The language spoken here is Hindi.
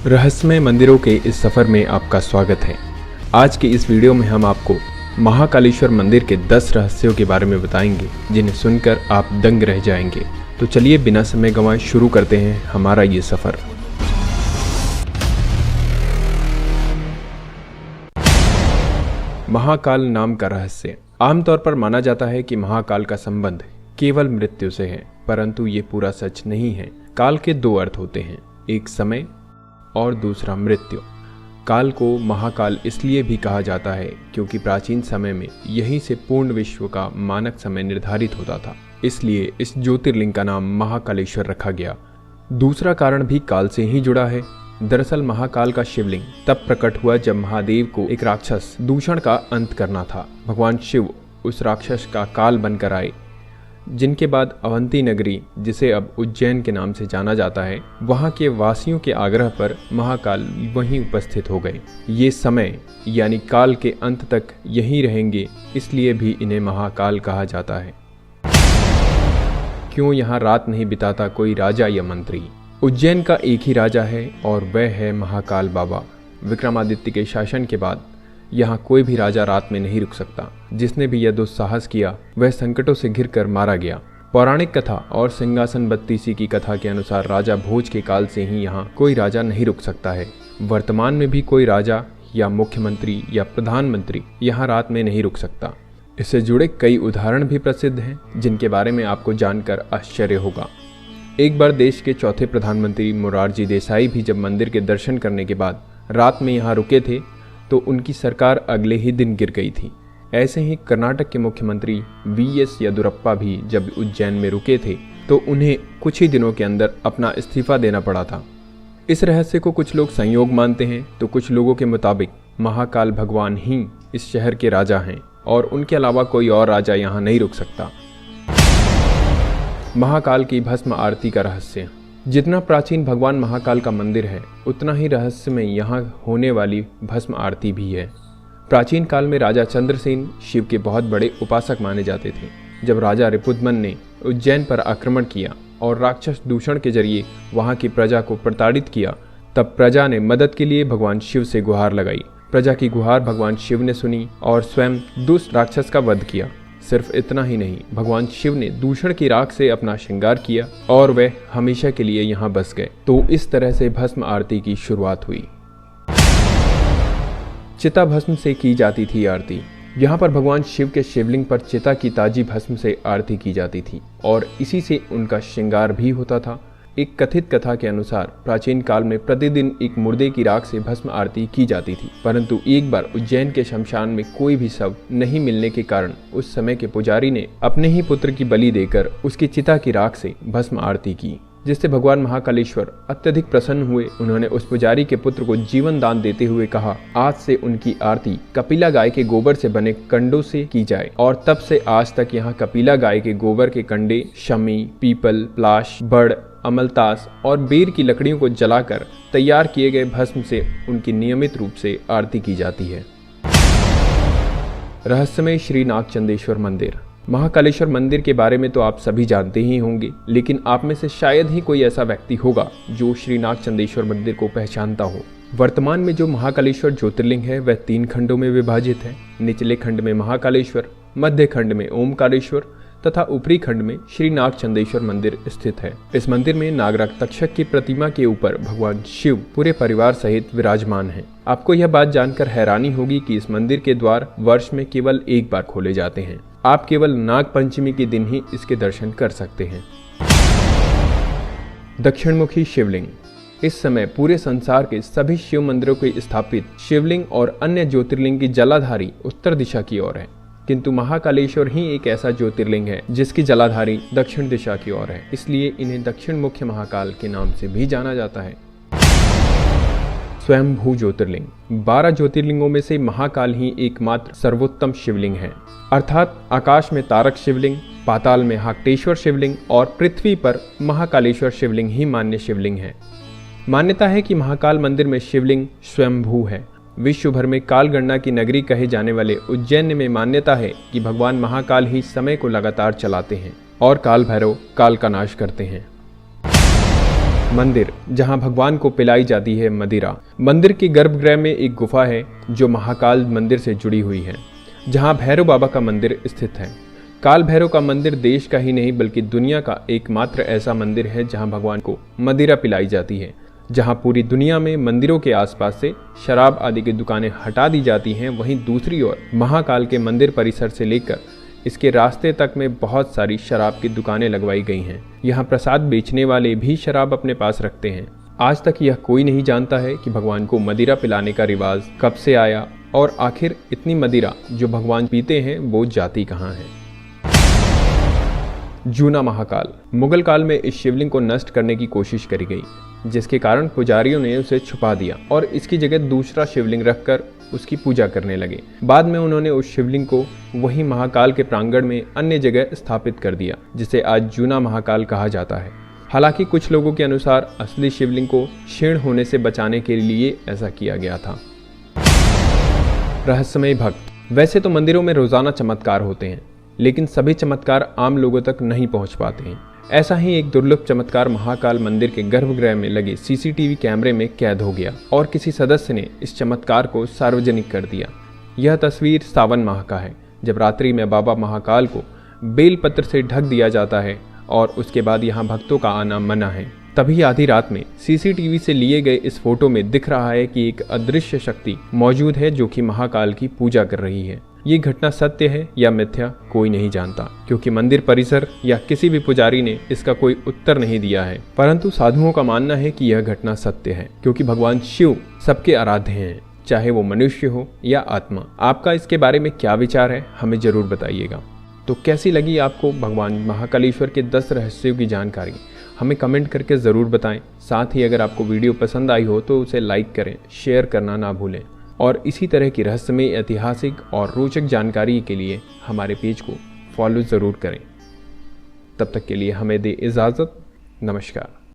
रहस्यमय मंदिरों के इस सफ़र में आपका स्वागत है। आज के इस वीडियो में हम आपको महाकालेश्वर मंदिर के 10 रहस्यों के बारे में बताएंगे जिन्हें सुनकर आप दंग रह जाएंगे। तो चलिए बिना समय गंवाए शुरू करते हैं हमारा ये सफ़र। महाकाल नाम का रहस्य। आमतौर पर माना जाता है कि महाकाल का संबंध केवल मृत्यु से है, परंतु ये पूरा सच नहीं है। काल के 2 अर्थ होते हैं, एक समय और दूसरा मृत्यु। काल को महाकाल इसलिए भी कहा जाता है क्योंकि प्राचीन समय में यहीं से पूर्ण विश्व का मानक समय निर्धारित होता था, इसलिए इस ज्योतिर्लिंग का नाम महाकालेश्वर रखा गया। दूसरा कारण भी काल से ही जुड़ा है। दरअसल महाकाल का शिवलिंग तब प्रकट हुआ जब महादेव को एक राक्षस दूषण का अंत करना था। भगवान शिव उस राक्षस का काल बनकर आए, जिनके बाद अवंती नगरी, जिसे अब उज्जैन के नाम से जाना जाता है, वहां के वासियों के आग्रह पर महाकाल वहीं उपस्थित हो गए। ये समय यानी काल के अंत तक यहीं रहेंगे, इसलिए भी इन्हें महाकाल कहा जाता है। क्यों यहाँ रात नहीं बिताता कोई राजा या मंत्री? उज्जैन का एक ही राजा है और वह है महाकाल बाबा। विक्रमादित्य के शासन के बाद यहाँ कोई भी राजा रात में नहीं रुक सकता। जिसने भी यह दुस्साहस किया वह संकटों से घिरकर मारा गया। पौराणिक कथा और सिंहासन बत्तीसी की कथा के अनुसार राजा भोज के काल से ही यहाँ कोई राजा नहीं रुक सकता है। वर्तमान में भी कोई राजा या मुख्यमंत्री या प्रधानमंत्री यहाँ रात में नहीं रुक सकता। इससे जुड़े कई उदाहरण भी प्रसिद्ध हैं जिनके बारे में आपको जानकर आश्चर्य होगा। एक बार देश के चौथे प्रधानमंत्री मोरारजी देसाई भी जब मंदिर के दर्शन करने के बाद रात में यहाँ रुके थे तो उनकी सरकार अगले ही दिन गिर गई थी। ऐसे ही कर्नाटक के मुख्यमंत्री वीएस येदियुरप्पा भी जब उज्जैन में रुके थे तो उन्हें कुछ ही दिनों के अंदर अपना इस्तीफा देना पड़ा था। इस रहस्य को कुछ लोग संयोग मानते हैं तो कुछ लोगों के मुताबिक महाकाल भगवान ही इस शहर के राजा हैं और उनके अलावा कोई और राजा यहाँ नहीं रुक सकता। महाकाल की भस्म आरती का रहस्य। जितना प्राचीन भगवान महाकाल का मंदिर है उतना ही रहस्य में यहाँ होने वाली भस्म आरती भी है। प्राचीन काल में राजा चंद्रसेन शिव के बहुत बड़े उपासक माने जाते थे। जब राजा रिपुदमन ने उज्जैन पर आक्रमण किया और राक्षस दूषण के जरिए वहाँ की प्रजा को प्रताड़ित किया, तब प्रजा ने मदद के लिए भगवान शिव से गुहार लगाई। प्रजा की गुहार भगवान शिव ने सुनी और स्वयं दुष्ट राक्षस का वध किया। सिर्फ इतना ही नहीं, भगवान शिव ने दूषण की राख से अपना श्रृंगार किया और वह हमेशा के लिए यहाँ बस गए। तो इस तरह से भस्म आरती की शुरुआत हुई। चिता भस्म से की जाती थी आरती। यहाँ पर भगवान शिव के शिवलिंग पर चिता की ताजी भस्म से आरती की जाती थी और इसी से उनका श्रृंगार भी होता था। एक कथित कथा के अनुसार प्राचीन काल में प्रतिदिन एक मुर्दे की राख से भस्म आरती की जाती थी, परंतु एक बार उज्जैन के शमशान में कोई भी शव नहीं मिलने के कारण उस समय के पुजारी ने अपने ही पुत्र की बलि देकर उसकी चिता की राख से भस्म आरती की, जिससे भगवान महाकालेश्वर अत्यधिक प्रसन्न हुए। उन्होंने उस पुजारी के पुत्र को जीवन दान देते हुए कहा, आज से उनकी आरती कपिला गाय के गोबर से बने कंडों से की जाए। और तब से आज तक यहाँ कपिला गाय के गोबर के कंडे शमी, पीपल, प्लाश, बड़, अमलतास और बेर की लकड़ियों को जलाकर तैयार किए गए भस्म से उनकी नियमित रूप से आरती की जाती है। रहस्यमय श्री नागचंदेश्वर मंदिर। महाकालेश्वर मंदिर के बारे में तो आप सभी जानते ही होंगे, लेकिन आप में से शायद ही कोई ऐसा व्यक्ति होगा जो श्री नागचंदेश्वर मंदिर को पहचानता हो। वर्तमान में जो महाकालेश्वर ज्योतिर्लिंग है वह 3 खंडों में विभाजित है। निचले खंड में महाकालेश्वर, मध्य खंड में ओमकारेश्वर तथा ऊपरी खंड में श्री नागचंदेश्वर मंदिर स्थित है। इस मंदिर में नागराज तक्षक की प्रतिमा के ऊपर भगवान शिव पूरे परिवार सहित विराजमान हैं। आपको यह बात जानकर हैरानी होगी कि इस मंदिर के द्वार वर्ष में केवल एक बार खोले जाते हैं। आप केवल नाग पंचमी के दिन ही इसके दर्शन कर सकते हैं। दक्षिणमुखी शिवलिंग। इस समय पूरे संसार के सभी शिव मंदिरों के स्थापित शिवलिंग और अन्य ज्योतिर्लिंग की जलाधारी उत्तर दिशा की ओर है, किंतु महाकालेश्वर ही एक ऐसा ज्योतिर्लिंग है जिसकी जलाधारी दक्षिण दिशा की ओर है, इसलिए इन्हें दक्षिण मुख्य महाकाल के नाम से भी जाना जाता है। स्वयंभू ज्योतिर्लिंग। 12 ज्योतिर्लिंगों में से महाकाल ही एकमात्र सर्वोत्तम शिवलिंग है, अर्थात आकाश में तारक शिवलिंग, पाताल में हाक्टेश्वर शिवलिंग और पृथ्वी पर महाकालेश्वर शिवलिंग ही मान्य शिवलिंग है। मान्यता है कि महाकाल मंदिर में शिवलिंग स्वयंभू है। विश्व भर में काल गणना की नगरी कहे जाने वाले उज्जैन में मान्यता है कि भगवान महाकाल ही समय को लगातार चलाते हैं और काल भैरव काल का नाश करते हैं। मंदिर जहां भगवान को पिलाई जाती है मदिरा। मंदिर के गर्भगृह में एक गुफा है जो महाकाल मंदिर से जुड़ी हुई है, जहां भैरव बाबा का मंदिर स्थित है। काल भैरव का मंदिर देश का ही नहीं बल्कि दुनिया का एकमात्र ऐसा मंदिर है जहां भगवान को मदिरा पिलाई जाती है। जहां पूरी दुनिया में मंदिरों के आसपास से शराब आदि की दुकानें हटा दी जाती हैं, वहीं दूसरी ओर महाकाल के मंदिर परिसर से लेकर इसके रास्ते तक में बहुत सारी शराब की दुकानें लगवाई गई हैं। यहाँ प्रसाद बेचने वाले भी शराब अपने पास रखते हैं। आज तक यह कोई नहीं जानता है कि भगवान को मदिरा पिलाने का रिवाज कब से आया और आखिर इतनी मदिरा जो भगवान पीते हैं वो जाती कहाँ है। जूना महाकाल। मुगल काल में इस शिवलिंग को नष्ट करने की कोशिश करी गई, जिसके कारण पुजारियों ने उसे छुपा दिया और इसकी जगह दूसरा शिवलिंग रखकर उसकी पूजा करने लगे। बाद में उन्होंने उस शिवलिंग को वही महाकाल के प्रांगण में अन्य जगह स्थापित कर दिया, जिसे आज जूना महाकाल कहा जाता है। हालांकि कुछ लोगों के अनुसार असली शिवलिंग को क्षीण होने से बचाने के लिए ऐसा किया गया था। रहस्यमय भक्त। वैसे तो मंदिरों में रोजाना चमत्कार होते हैं, लेकिन सभी चमत्कार आम लोगों तक नहीं पहुंच पाते हैं। ऐसा ही एक दुर्लभ चमत्कार महाकाल मंदिर के गर्भगृह में लगे सीसीटीवी कैमरे में कैद हो गया और किसी सदस्य ने इस चमत्कार को सार्वजनिक कर दिया। यह तस्वीर सावन माह का है, जब रात्रि में बाबा महाकाल को बेलपत्र से ढक दिया जाता है और उसके बाद यहाँ भक्तों का आना मना है। तभी आधी रात में सीसीटीवी से लिए गए इस फोटो में दिख रहा है कि एक अदृश्य शक्ति मौजूद है जो कि महाकाल की पूजा कर रही है। ये घटना सत्य है या मिथ्या कोई नहीं जानता, क्योंकि मंदिर परिसर या किसी भी पुजारी ने इसका कोई उत्तर नहीं दिया है। परंतु साधुओं का मानना है कि यह घटना सत्य है, क्योंकि भगवान शिव सबके आराध्य हैं, चाहे वो मनुष्य हो या आत्मा। आपका इसके बारे में क्या विचार है, हमें जरूर बताइएगा। तो कैसी लगी आपको भगवान महाकालेश्वर के 10 रहस्यों की जानकारी, हमें कमेंट करके ज़रूर बताएं। साथ ही अगर आपको वीडियो पसंद आई हो तो उसे लाइक करें, शेयर करना ना भूलें और इसी तरह की रहस्यमय, ऐतिहासिक और रोचक जानकारी के लिए हमारे पेज को फॉलो ज़रूर करें। तब तक के लिए हमें दे इजाज़त। नमस्कार।